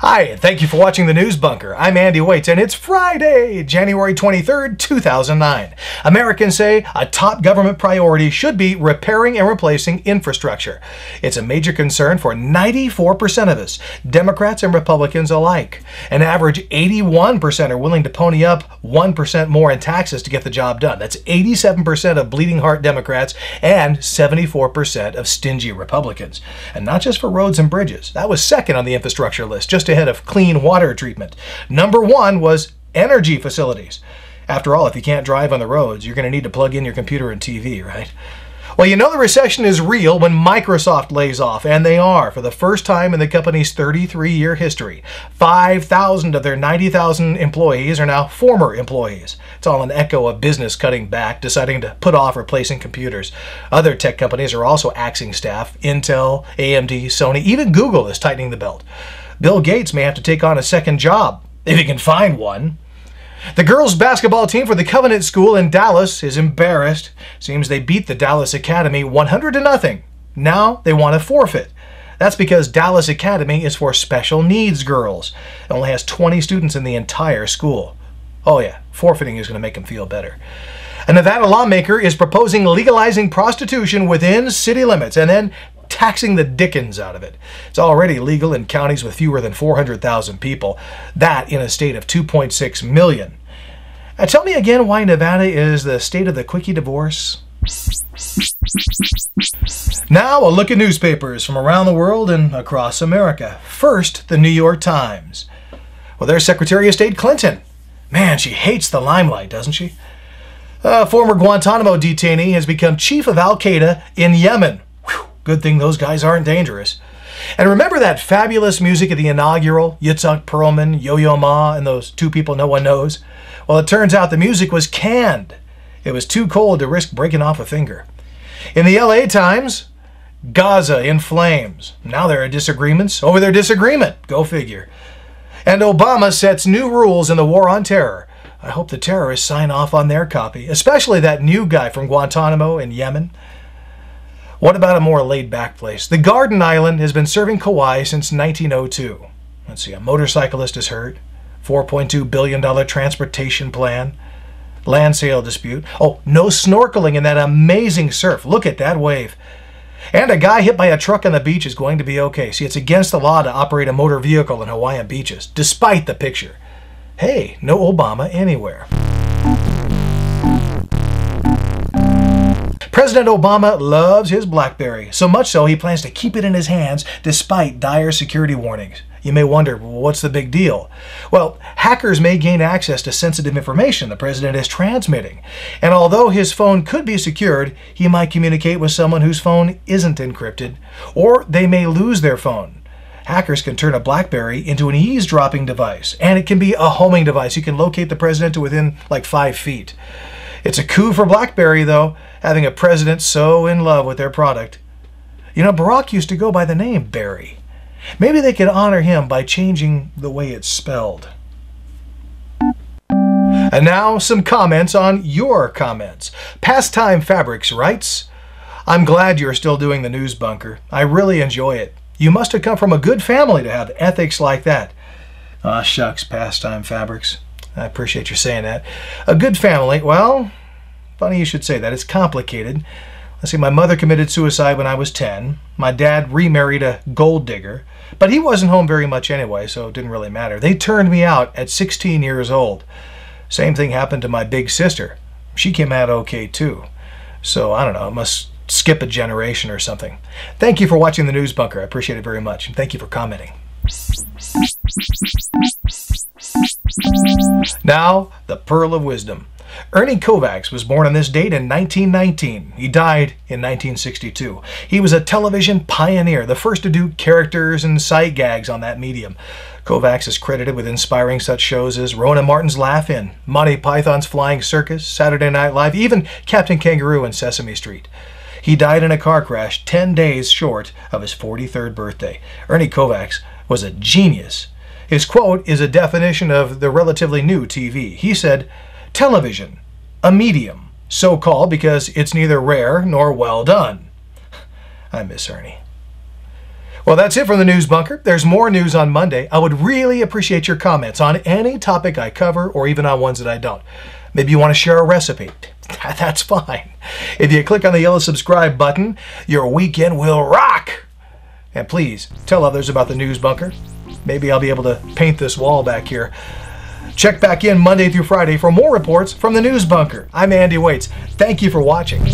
Hi, and thank you for watching the News Bunker. I'm Andy Waits, and it's Friday, January 23rd, 2009. Americans say a top government priority should be repairing and replacing infrastructure. It's a major concern for 94% of us, Democrats and Republicans alike. An average 81% are willing to pony up 1% more in taxes to get the job done. That's 87% of bleeding heart Democrats and 74% of stingy Republicans. And not just for roads and bridges. That was second on the infrastructure list, just ahead of clean water treatment. Number one was energy facilities. After all, if you can't drive on the roads, you're going to need to plug in your computer and TV, right? Well, you know the recession is real when Microsoft lays off, and they are, for the first time in the company's 33-year history. 5,000 of their 90,000 employees are now former employees. It's all an echo of business cutting back, deciding to put off replacing computers. Other tech companies are also axing staff. Intel, AMD, Sony, even Google is tightening the belt. Bill Gates may have to take on a second job, if he can find one. The girls' basketball team for the Covenant School in Dallas is embarrassed. Seems they beat the Dallas Academy 100-0. Now they want to forfeit. That's because Dallas Academy is for special needs girls. It only has 20 students in the entire school. Oh yeah, forfeiting is going to make them feel better. A Nevada lawmaker is proposing legalizing prostitution within city limits and then taxing the dickens out of it. It's already legal in counties with fewer than 400,000 people. That in a state of 2.6 million. Tell me again why Nevada is the state of the quickie divorce. Now a look at newspapers from around the world and across America. First, the New York Times. Well, there's Secretary of State Clinton. Man, she hates the limelight, doesn't she? A former Guantanamo detainee has become chief of Al-Qaeda in Yemen. Good thing those guys aren't dangerous. And remember that fabulous music at the inaugural? Yitzhak Perlman, Yo-Yo Ma, and those two people no one knows? Well, it turns out the music was canned. It was too cold to risk breaking off a finger. In the LA Times, Gaza in flames. Now there are disagreements over their disagreement. Go figure. And Obama sets new rules in the war on terror. I hope the terrorists sign off on their copy, especially that new guy from Guantanamo in Yemen. What about a more laid-back place? The Garden Island has been serving Kauai since 1902. Let's see, a motorcyclist is hurt. $4.2 billion transportation plan. Land sale dispute. Oh, no snorkeling in that amazing surf. Look at that wave. And a guy hit by a truck on the beach is going to be okay. See, it's against the law to operate a motor vehicle in Hawaiian beaches, despite the picture. Hey, no Obama anywhere. President Obama loves his BlackBerry, so much so he plans to keep it in his hands despite dire security warnings. You may wonder, well, what's the big deal? Well, hackers may gain access to sensitive information the president is transmitting. And although his phone could be secured, he might communicate with someone whose phone isn't encrypted, or they may lose their phone. Hackers can turn a BlackBerry into an eavesdropping device, and it can be a homing device. You can locate the president to within like 5 feet. It's a coup for BlackBerry, though, having a president so in love with their product. You know, Barack used to go by the name Barry. Maybe they could honor him by changing the way it's spelled. And now some comments on your comments. Pastime Fabrics writes, I'm glad you're still doing the News Bunker. I really enjoy it. You must have come from a good family to have ethics like that. Aw, shucks, Pastime Fabrics. I appreciate you saying that. A good family, well, funny you should say that. It's complicated. Let's see, my mother committed suicide when I was 10. My dad remarried a gold digger, but he wasn't home very much anyway, so it didn't really matter. They turned me out at 16 years old. Same thing happened to my big sister. She came out okay too. So, I don't know, it must skip a generation or something. Thank you for watching the News Bunker. I appreciate it very much, and thank you for commenting. Now, the Pearl of Wisdom. Ernie Kovacs was born on this date in 1919. He died in 1962. He was a television pioneer, the first to do characters and sight gags on that medium. Kovacs is credited with inspiring such shows as Rona Martin's Laugh-In, Monty Python's Flying Circus, Saturday Night Live, even Captain Kangaroo and Sesame Street. He died in a car crash 10 days short of his 43rd birthday. Ernie Kovacs was a genius. His quote is a definition of the relatively new TV. He said, television, a medium, so called because it's neither rare nor well done. I miss Ernie. Well, that's it from the News Bunker. There's more news on Monday. I would really appreciate your comments on any topic I cover or even on ones that I don't. Maybe you want to share a recipe. That's fine. If you click on the yellow subscribe button, your weekend will rock. And please tell others about the News Bunker. Maybe I'll be able to paint this wall back here. Check back in Monday through Friday for more reports from the News Bunker. I'm Andy Waits. Thank you for watching.